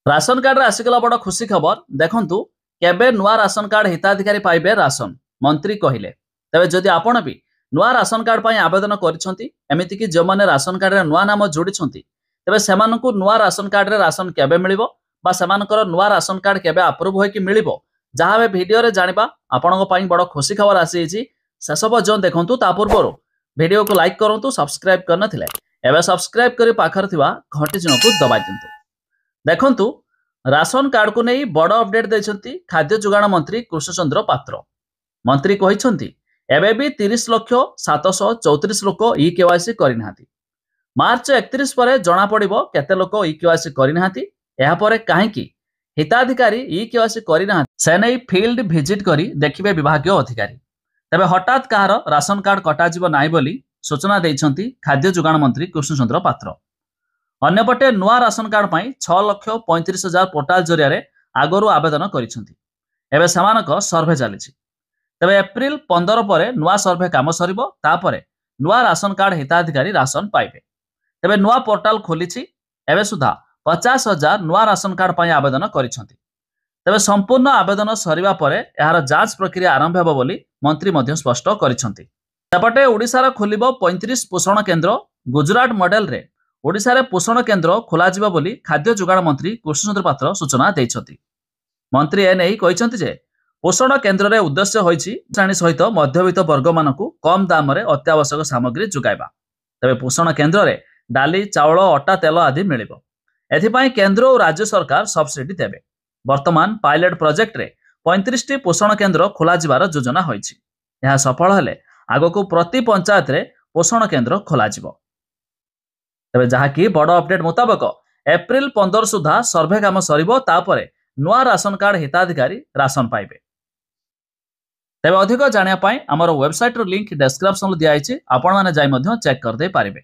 Ration card आसिकला बड़ खुशी खबर देखंतु केबे नुआ राशन कार्ड हिताधिकारी पाइबे राशन मंत्री कहिले। तबे जदि आपण भी नुआ राशन कार्ड पई आवेदन करिसंती एमिति कि जो माने राशन कार्ड रे नुआ नाम जोड़िसंती तबे सेमानकु नुआ राशन कार्ड रे राशन केबे मिलिबो बा सेमानकर नुआ राशन कार्ड केबे अप्रूव होई कि मिलिबो जहाँ बे वीडियो रे जानिबा आपनको पई बड़ खुशी खबर आसीछि। शेष पर्यंत देखंतु ता पूर्व वीडियो को लाइक करंतु सब्सक्राइब करन थिले एबे सब्सक्राइब करी पाखर थिबा घंटी चिन्ह को दबाइ दिंतु। देखंतु राशन कार्ड को नहीं बड़ अपडेट देइछंती खाद्य जोगाण मंत्री कृष्णचंद्र पात्र। मंत्री कहिछंती एबे भी 30,734 लोक ई केवाईसी करिनाहांती। मार्च 31 परे जणा पड़िबो केते लोक ई केवाईसी करिनाहांती एहा परे काहेकि हिताधिकारी ई केवाईसी करिनाहांती से नै फील्ड विजिट करी देखिबे विभागीय अधिकारी। तबे हठात कहार राशन कार्ड कटा जिवो नाही बोली सूचना देइछंती खाद्य जोगाण मंत्री कृष्णचंद्र पात्र। अन्यपटे नुआ राशन कार्ड पाई 6,35,000 पोर्टाल जरिया आगरू आवेदन करिसेंती। एबे समानक सर्वे चलीछि। तबे एप्रिल 15 परे नुआ सर्वे काम सरिबो तापरे नुआ राशन कार्ड हिताधिकारी राशन पाइबे। तबे नुआ पोर्टाल खोलिछि एबे सुधा 50,000 नुआ राशन कार्ड पाई आवेदन करिसेंती। तबे संपूर्ण आवेदन सरिबा परे एहार जांच प्रक्रिया आरंभ हेबो बोली मंत्री मध्य स्पष्ट करिसेंती। सेपटे ओडिसार खोलिबो 35 पोषण केन्द्र। गुजरात मॉडल रे ओडिशा रे पोषण केन्द्र खोला जिबा बोली खाद्य जोगाण मंत्री कृष्णचंद्र पात्र सूचना दैछंती। मंत्री एने कहिसंती जे पोषण केन्द्र रे उद्देश्य होइछि श्रेणी सहित मध्यवित्त वर्ग मानकु कम दाम रे अत्यावश्यक सामग्री जुगाइबा। तबे पोषण केन्द्र रे डाली चाउल अटा तेल आदि मिलिबो। एथिपाई केन्द्र और राज्य सरकार सब्सिडी देबे। वर्तमान पायलट प्रोजेक्ट रे 35 टी पोषण केन्द्र खोला जिबार योजना होइछि। यह सफल हेले आगको प्रति पंचायत रे पोषण केन्द्र खोला जिबो। तबे जहाँकि बड़ अपडेट मुताबक एप्रिल 15 सुधा सर्वे काम सरिबो तापरे नुआ राशन कार्ड हिताधिकारी राशन पाइबे। तबे अधिक जानिया पाई हमर वेबसाइट रो लिंक डिस्क्रिप्शन दिया आइछि आपण माने जाई मध्य चेक कर दे पारिबे।